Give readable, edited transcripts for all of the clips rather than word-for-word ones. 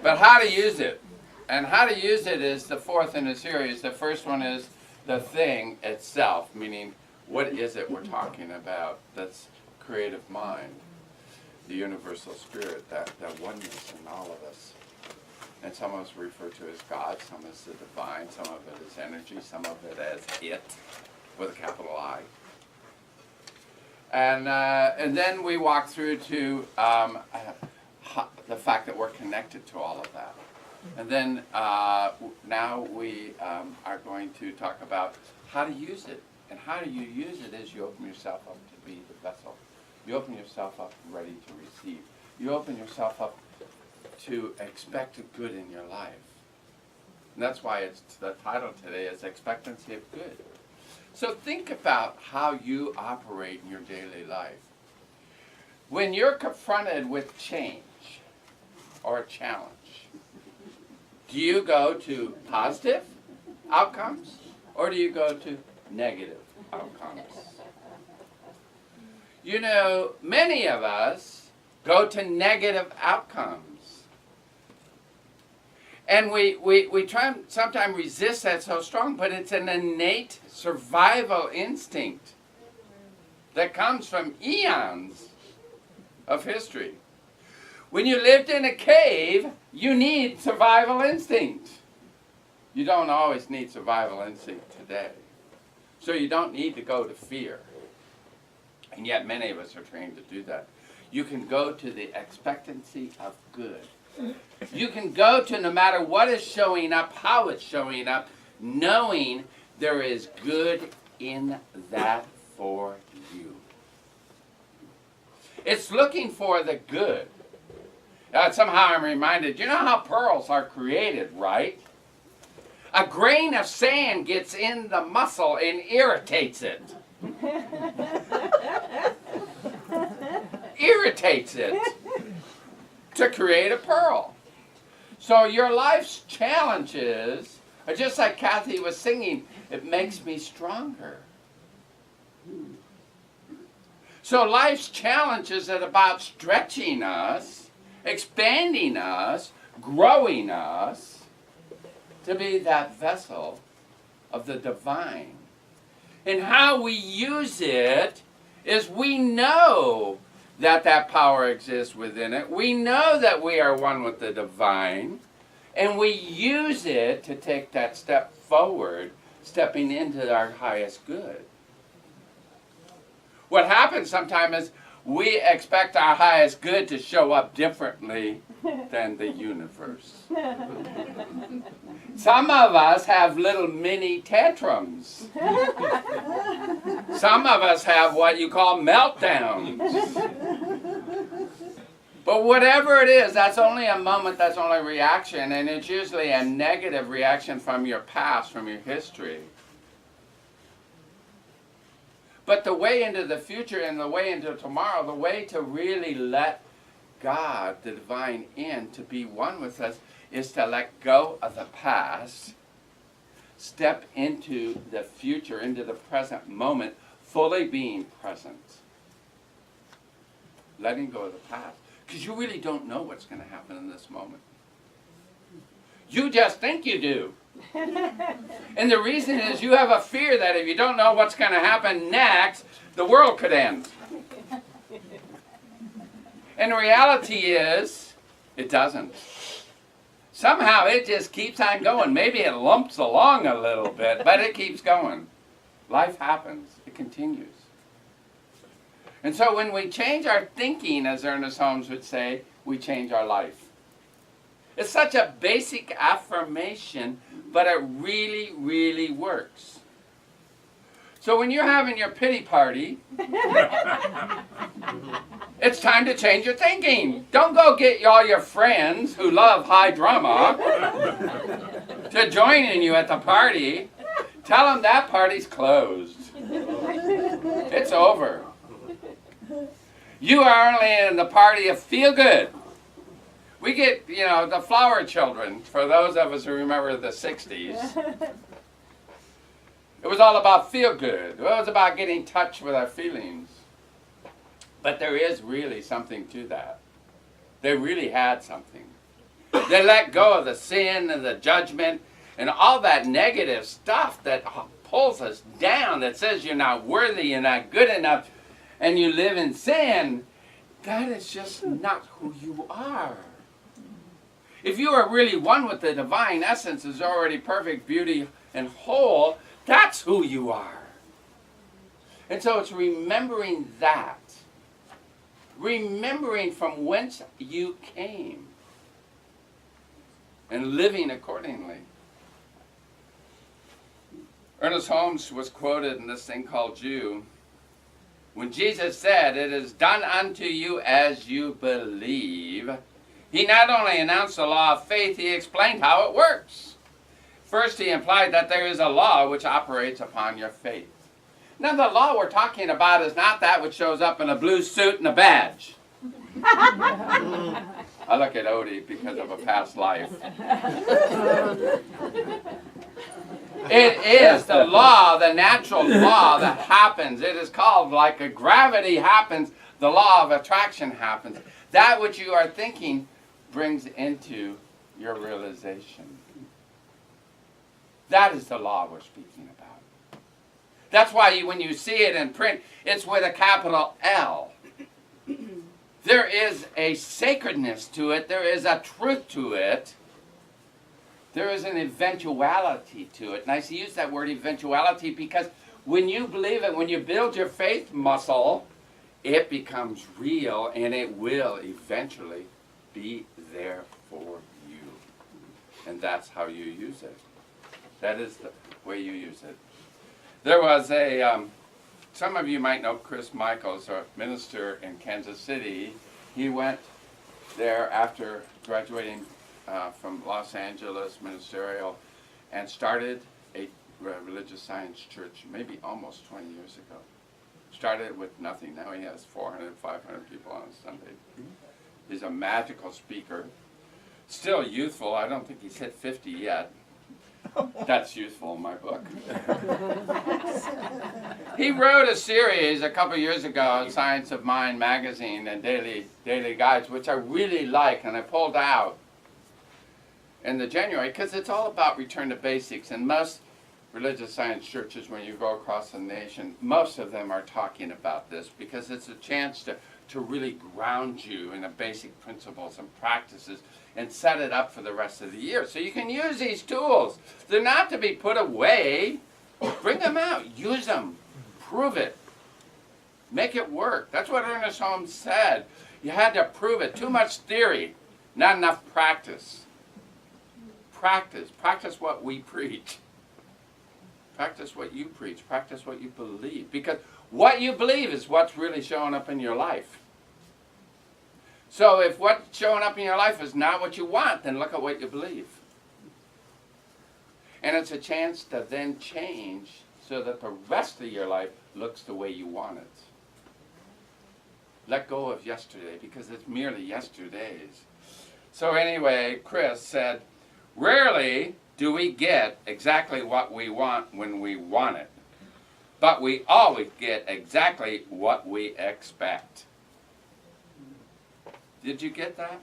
But how to use it. And how to use it is the fourth in the series. The first one is the thing itself, meaning what is it we're talking about? That's creative mind, the universal spirit, that oneness in all of us. And some of us refer to as God, some of us the divine, some of it as energy, some of it as it, with a capital I. And then we walk through to the fact that we're connected to all of that. And then now we are going to talk about how to use it. And how do you use it is you open yourself up to be the vessel. You open yourself up ready to receive. You open yourself up to expect good in your life. And that's why the title today is Expectancy of Good. So think about how you operate in your daily life. When you're confronted with change or a challenge, do you go to positive outcomes or do you go to negative outcomes? You know, many of us go to negative outcomes. And we try and sometimes resist that so strong, but it's an innate survival instinct that comes from eons of history. When you lived in a cave, you need survival instinct. You don't always need survival instinct today. So you don't need to go to fear. And yet many of us are trained to do that. You can go to the expectancy of good. You can go to no matter what is showing up, how it's showing up, knowing there is good in that for you. It's looking for the good. Somehow I'm reminded, you know how pearls are created, right? A grain of sand gets in the muscle and irritates it. Irritates it to create a pearl. So your life's challenges are just like Kathy was singing, it makes me stronger. So life's challenges are about stretching us, expanding us, growing us to be that vessel of the divine. And how we use it is we know that power exists within it. We know that we are one with the divine, and we use it to take that step forward, stepping into our highest good. What happens sometimes is we expect our highest good to show up differently than the universe. Some of us have little mini tantrums. Some of us have what you call meltdowns. But whatever it is, that's only a moment, that's only a reaction, and it's usually a negative reaction from your past, from your history. But the way into the future and the way into tomorrow, the way to really let God, the divine, in to be one with us is to let go of the past, step into the future, into the present moment, fully being present. Letting go of the past. Because you really don't know what's going to happen in this moment. You just think you do. And the reason is you have a fear that if you don't know what's going to happen next, the world could end. And the reality is, it doesn't. Somehow it just keeps on going. Maybe it lumps along a little bit, but it keeps going. Life happens. It continues. And so when we change our thinking, as Ernest Holmes would say, we change our life. It's such a basic affirmation, but it really, really works. So when you're having your pity party, it's time to change your thinking. Don't go get all your friends who love high drama to join in you at the party. Tell them that party's closed. It's over. You are only in the party of feel good. We get, the flower children, for those of us who remember the 60s. It was all about feel good. It was about getting in touch with our feelings. But there is really something to that. They really had something. They let go of the sin and the judgment and all that negative stuff that pulls us down, that says you're not worthy, you're not good enough, and you live in sin. That is just not who you are. If you are really one with the divine essence, is already perfect, beauty, and whole, that's who you are. And so it's remembering that. Remembering from whence you came. And living accordingly. Ernest Holmes was quoted in this thing called Jew. When Jesus said, "It is done unto you as you believe," he not only announced the law of faith, he explained how it works. First, he implied that there is a law which operates upon your faith. Now, the law we're talking about is not that which shows up in a blue suit and a badge. I look at Odie because of a past life. It is the law, the natural law that happens. It is called, like a gravity happens, the law of attraction happens. That which you are thinking brings into your realization. That is the law we're speaking about. That's why when you see it in print, it's with a capital L. There is a sacredness to it. There is a truth to it. There is an eventuality to it. And I use that word eventuality because when you believe it, when you build your faith muscle, it becomes real and it will eventually be there for you. And that's how you use it. That is the way you use it. There was some of you might know Chris Michaels, a minister in Kansas City. He went there after graduating from Los Angeles ministerial and started a religious science church maybe almost 20 years ago. Started with nothing. Now he has 400, 500 people on a Sunday. He's a magical speaker. Still youthful. I don't think he's hit 50 yet. That's useful in my book. He wrote a series a couple years ago, Science of Mind magazine and daily guides, which I really like, and I pulled out in the January because it's all about return to basics. And most religious science churches, when you go across the nation, most of them are talking about this because it's a chance to really ground you in the basic principles and practices and set it up for the rest of the year. So you can use these tools. They're not to be put away. Bring them out. Use them. Prove it. Make it work. That's what Ernest Holmes said. You had to prove it. Too much theory, not enough practice. Practice. Practice what we preach. Practice what you preach. Practice what you believe. Because what you believe is what's really showing up in your life. So if what's showing up in your life is not what you want, then look at what you believe. And it's a chance to then change so that the rest of your life looks the way you want it. Let go of yesterday because it's merely yesterday's. So anyway, Chris said, rarely do we get exactly what we want when we want it. But we always get exactly what we expect. Did you get that?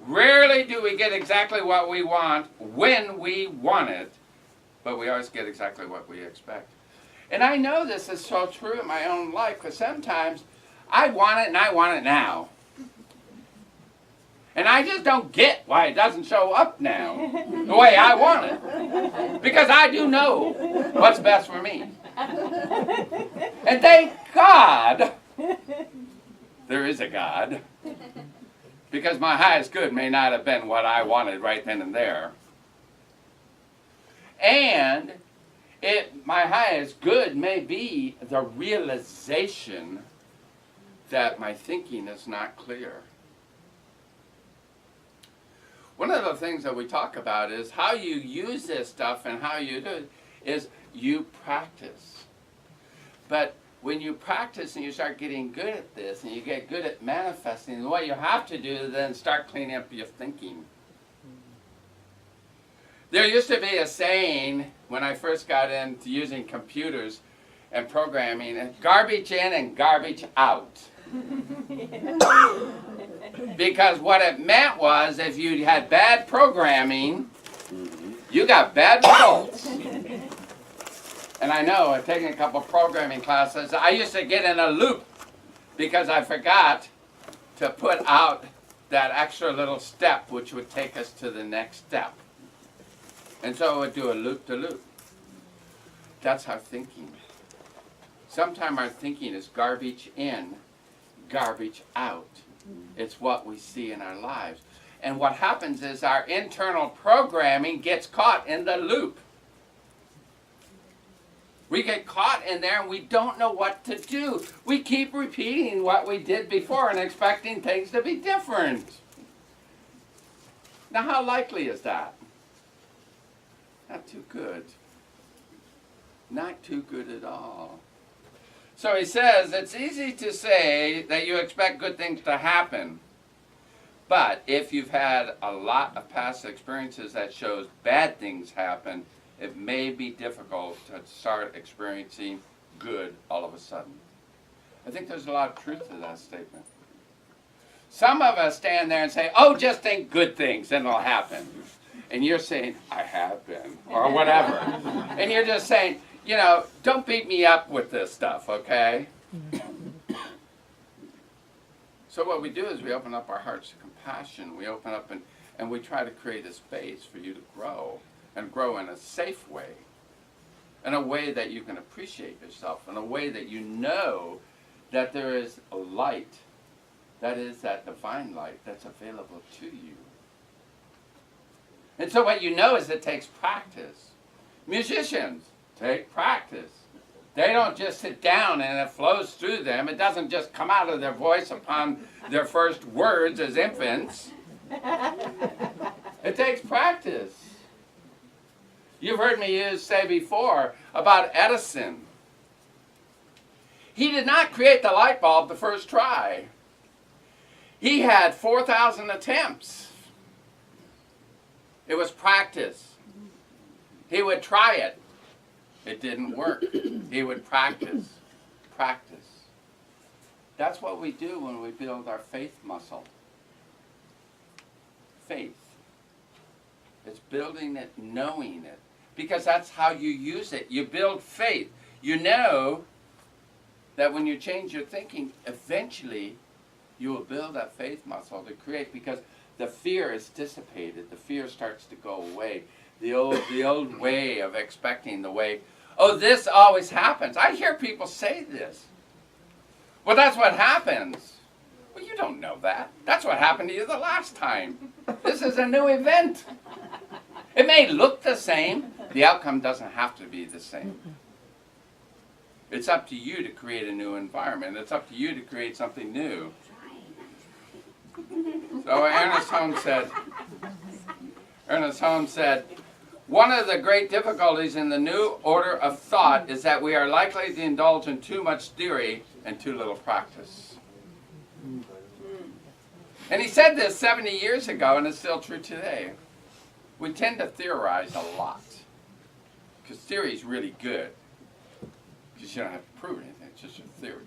Rarely do we get exactly what we want when we want it, but we always get exactly what we expect. And I know this is so true in my own life, because sometimes I want it and I want it now. And I just don't get why it doesn't show up now the way I want it. Because I do know what's best for me. And thank God there is a God. Because my highest good may not have been what I wanted right then and there. And my highest good may be the realization that my thinking is not clear. One of the things that we talk about is how you use this stuff and how you do it is you practice. But when you practice and you start getting good at this and you get good at manifesting, what you have to do is then start cleaning up your thinking. There used to be a saying when I first got into using computers and programming, garbage in and garbage out. Because what it meant was if you had bad programming, you got bad results. And I know, I've taken a couple of programming classes. I used to get in a loop because I forgot to put out that extra little step which would take us to the next step. And so I would do a loop to loop. That's our thinking. Sometimes our thinking is garbage in, garbage out. It's what we see in our lives. And what happens is our internal programming gets caught in the loop. We get caught in there and we don't know what to do. We keep repeating what we did before and expecting things to be different. Now, how likely is that? Not too good. Not too good at all. So he says, it's easy to say that you expect good things to happen. But if you've had a lot of past experiences that shows bad things happen, it may be difficult to start experiencing good all of a sudden. I think there's a lot of truth to that statement. Some of us stand there and say, oh, just think good things and it'll happen. And you're saying, I have been, or whatever. And you're just saying, you know, don't beat me up with this stuff, okay? So what we do is we open up our hearts to compassion. We open up and we try to create a space for you to grow, and grow in a safe way, in a way that you can appreciate yourself, in a way that you know that there is a light, that is that divine light that's available to you. And so what you know is it takes practice. Musicians take practice. They don't just sit down and it flows through them. It doesn't just come out of their voice upon their first words as infants. It takes practice. You've heard me say before about Edison. He did not create the light bulb the first try. He had 4,000 attempts. It was practice. He would try it. It didn't work. He would practice. Practice. That's what we do when we build our faith muscle. Faith. It's building it, knowing it. Because that's how you use it. You build faith. You know that when you change your thinking, eventually you will build that faith muscle to create, because the fear is dissipated. The fear starts to go away. The old way of expecting the way, oh, this always happens. I hear people say this. Well, that's what happens. Well, you don't know that. That's what happened to you the last time. This is a new event. It may look the same. The outcome doesn't have to be the same. It's up to you to create a new environment. It's up to you to create something new. So Ernest Holmes said, one of the great difficulties in the new order of thought is that we are likely to indulge in too much theory and too little practice. And he said this 70 years ago, and it's still true today. We tend to theorize a lot, because theory is really good, because you don't have to prove anything, it's just a theory.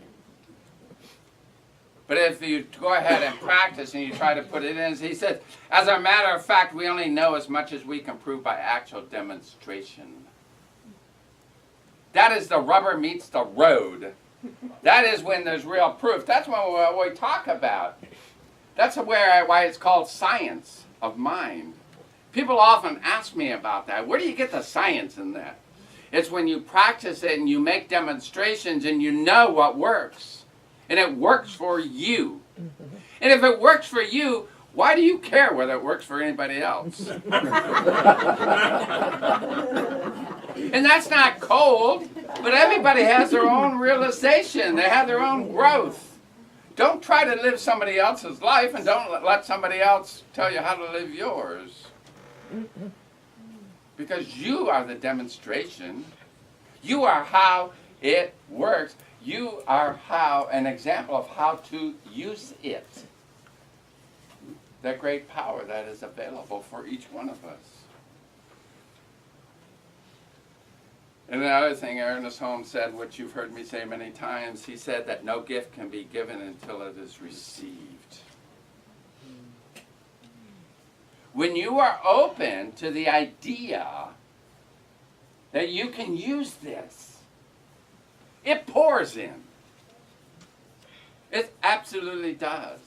But if you go ahead and practice and you try to put it in, he says, as a matter of fact, we only know as much as we can prove by actual demonstration. That is the rubber meets the road. That is when there's real proof. That's what we talk about. That's why it's called science of mind. People often ask me about that. Where do you get the science in that? It's when you practice it and you make demonstrations and you know what works. And it works for you. And if it works for you, why do you care whether it works for anybody else? And that's not cold, but everybody has their own realization. They have their own growth. Don't try to live somebody else's life, and don't let somebody else tell you how to live yours. Because you are the demonstration. You are how it works. You are an example of how to use it. That great power that is available for each one of us. And another thing Ernest Holmes said, which you've heard me say many times, he said that no gift can be given until it is received. when you are open to the idea that you can use this, it pours in. It absolutely does.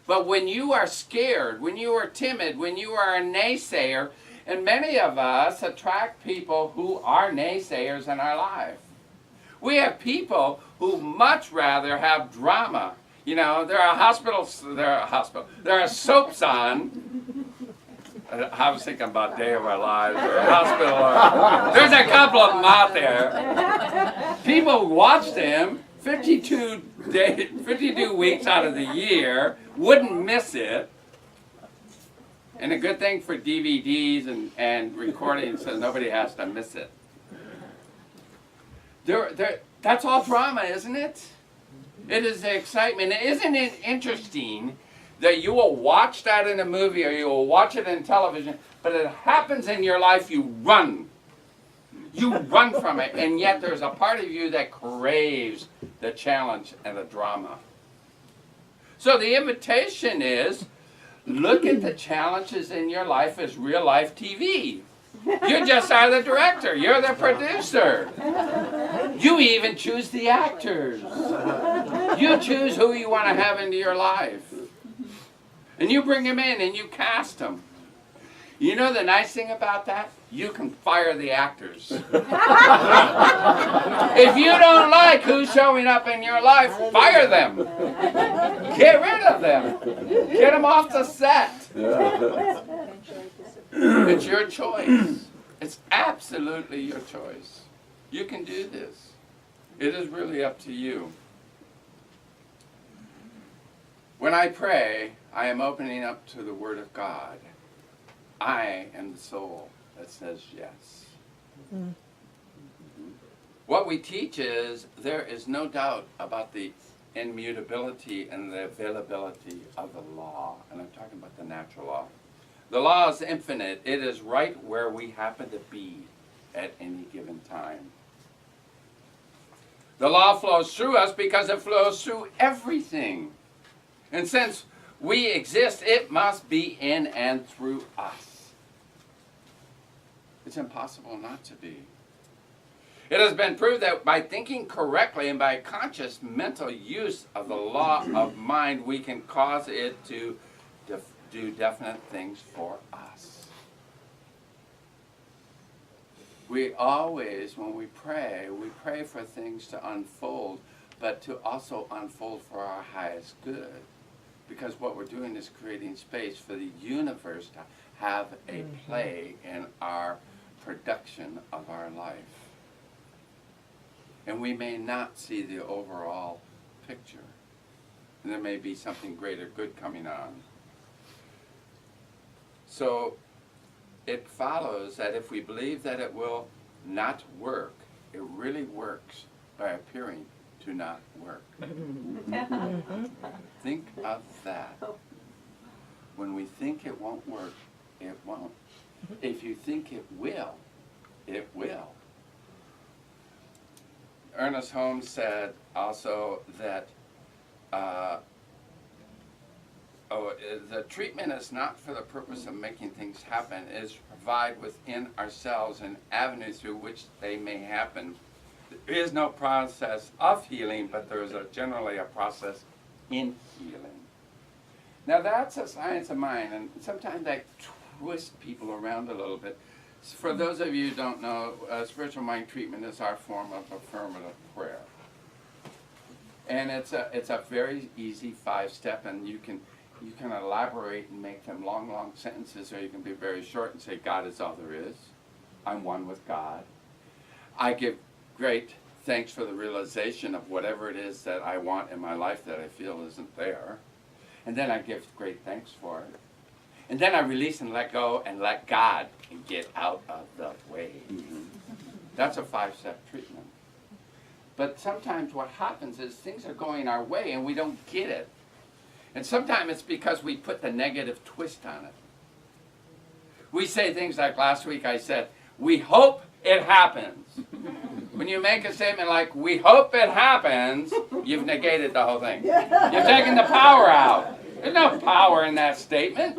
But when you are scared, when you are timid, when you are a naysayer, and many of us attract people who are naysayers in our life. We have people who much rather have drama. You know, there are soaps on. I was thinking about Day of Our Lives or a hospital. There's a couple of them out there. People watch them 52 weeks out of the year, wouldn't miss it. And a good thing for DVDs and recordings so nobody has to miss it. That's all drama, isn't it? It is the excitement. Isn't it interesting that you will watch that in a movie or you will watch it in television, but it happens in your life, you run. You run from it, and yet there's a part of you that craves the challenge and the drama. So the invitation is, look at the challenges in your life as real life TV. You just are the director. You're the producer. You even choose the actors. You choose who you want to have into your life. And you bring them in and you cast them. You know the nice thing about that? You can fire the actors. If you don't like who's showing up in your life, fire them. Get rid of them. Get them off the set. It's your choice. It's absolutely your choice. You can do this. It is really up to you. When I pray, I am opening up to the Word of God. I am the soul that says yes. Mm-hmm. What we teach is there is no doubt about the immutability and the availability of the law. And I'm talking about the natural law. The law is infinite. It is right where we happen to be at any given time. The law flows through us because it flows through everything. And since we exist, it must be in and through us. It's impossible not to be. It has been proved that by thinking correctly and by conscious mental use of the law of mind, we can cause it to do definite things for us. We always, when we pray for things to unfold, but to also unfold for our highest good. Because what we're doing is creating space for the universe to have a play in our production of our life. And we may not see the overall picture. And there may be something greater good coming on. So it follows that if we believe that it will not work, it really works by appearing to not work. Think of that. When we think it won't work, it won't. If you think it will, it will. Ernest Holmes said also that the treatment is not for the purpose of making things happen. It is to provide within ourselves an avenue through which they may happen. There is no process of healing, but there is generally a process in healing. Now that's a science of mind, and sometimes I twist people around a little bit. For those of you who don't know, spiritual mind treatment is our form of affirmative prayer. And it's a very easy 5-step, and you can elaborate and make them long, long sentences, or you can be very short and say, God is all there is. I'm one with God. I give great thanks for the realization of whatever it is that I want in my life that I feel isn't there. And then I give great thanks for it. And then I release and let go and let God get out of the way. That's a 5-step treatment. But sometimes what happens is things are going our way and we don't get it. And sometimes it's because we put the negative twist on it. We say things like last week I said, we hope it happens. When you make a statement like, we hope it happens, you've negated the whole thing. You've taken the power out. There's no power in that statement.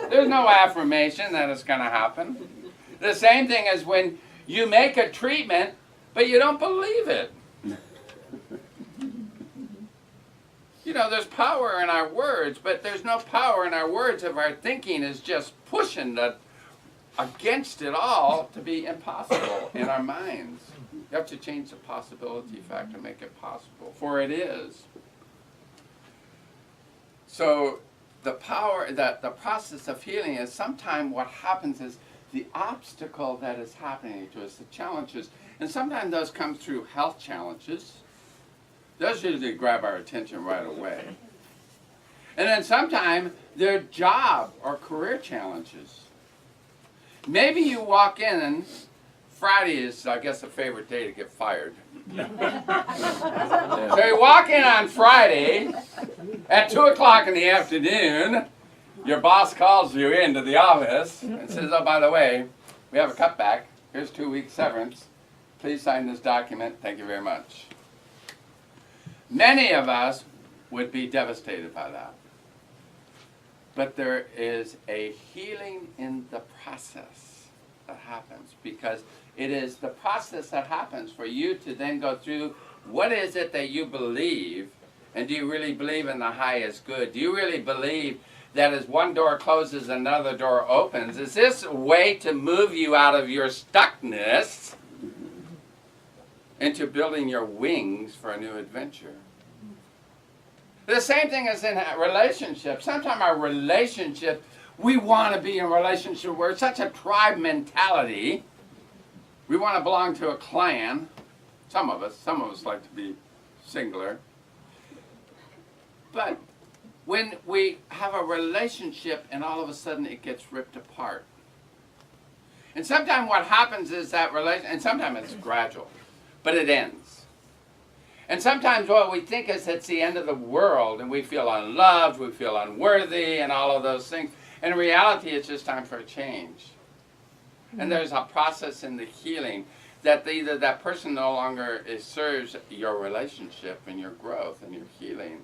There's no affirmation that it's going to happen. The same thing as when you make a treatment, but you don't believe it. You know, there's power in our words, but there's no power in our words if our thinking is just pushing against it all to be impossible in our minds. You have to change the possibility factor to make it possible, for it is. So the power, the process of healing is sometimes what happens is the obstacle that is happening to us, the challenges, and sometimes those come through health challenges. Those usually grab our attention right away. And then sometimes they're job or career challenges. Maybe you walk in and Friday is, I guess, a favorite day to get fired. So you walk in on Friday at 2 o'clock in the afternoon. Your boss calls you into the office and says, oh, by the way, we have a cutback. Here's 2 weeks severance. Please sign this document. Thank you very much. Many of us would be devastated by that. But there is a healing in the process that happens, because it is the process that happens for you to then go through what is it that you believe, and do you really believe in the highest good? Do you really believe that as one door closes, another door opens? Is this a way to move you out of your stuckness into building your wings for a new adventure? The same thing as in relationships. Sometimes our relationships, we want to be in a relationship where it's such a tribe mentality. We want to belong to a clan. Some of us like to be singular. But when we have a relationship and all of a sudden it gets ripped apart. And sometimes what happens is that and sometimes it's gradual, but it ends. And sometimes what we think is it's the end of the world, and we feel unloved, we feel unworthy, and all of those things. In reality, it's just time for a change. And there's a process in the healing that either that person no longer serves your relationship and your growth and your healing,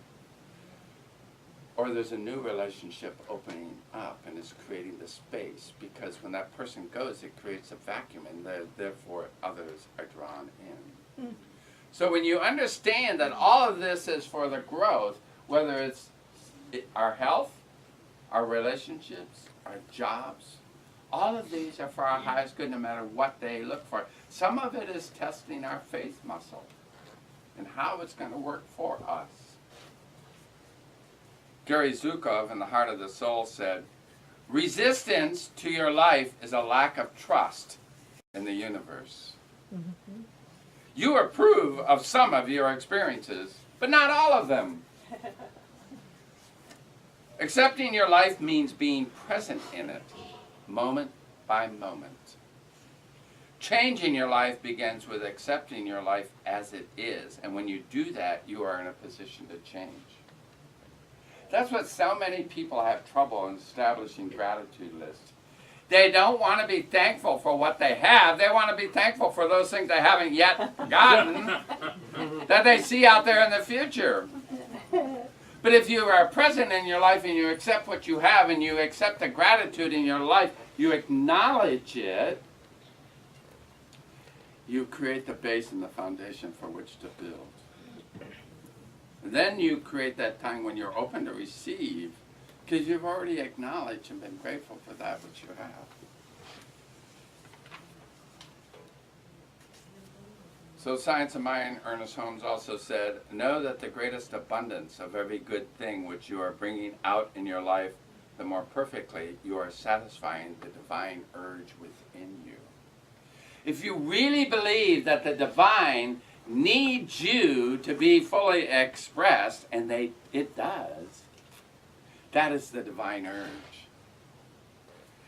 or there's a new relationship opening up and it's creating the space, because when that person goes, it creates a vacuum, and therefore others are drawn in. Mm. So when you understand that all of this is for the growth, whether it's our health, our relationships, our jobs, all of these are for our highest good no matter what they look for. Some of it is testing our faith muscle and how it's going to work for us. Gary Zukov in The Heart of the Soul said, resistance to your life is a lack of trust in the universe. Mm-hmm. You approve of some of your experiences, but not all of them. Accepting your life means being present in it, moment by moment. Changing your life begins with accepting your life as it is, and when you do that, you are in a position to change. That's what so many people have trouble in establishing gratitude lists. They don't want to be thankful for what they have. They want to be thankful for those things they haven't yet gotten that they see out there in the future. But if you are present in your life and you accept what you have and you accept the gratitude in your life, you acknowledge it, you create the base and the foundation for which to build. Then you create that time when you're open to receive, because you've already acknowledged and been grateful for that which you have. So Science of Mind, Ernest Holmes also said, know that the greatest abundance of every good thing which you are bringing out in your life, the more perfectly you are satisfying the divine urge within you. If you really believe that the divine needs you to be fully expressed, and it does, that is the divine urge.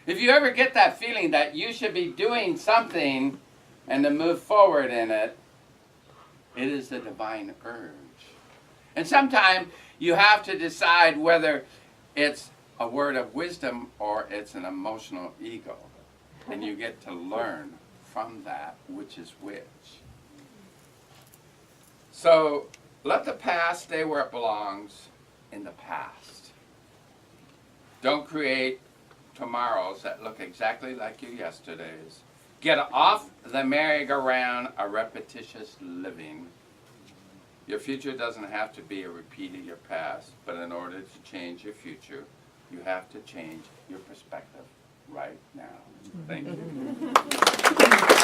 If you ever get that feeling that you should be doing something and to move forward in it, it is the divine urge. And sometimes you have to decide whether it's a word of wisdom or it's an emotional ego. And you get to learn from that which is which. So let the past stay where it belongs in the past. Don't create tomorrows that look exactly like your yesterdays. Get off the merry-go-round of repetitious living. Your future doesn't have to be a repeat of your past, but in order to change your future, you have to change your perspective right now. Thank you.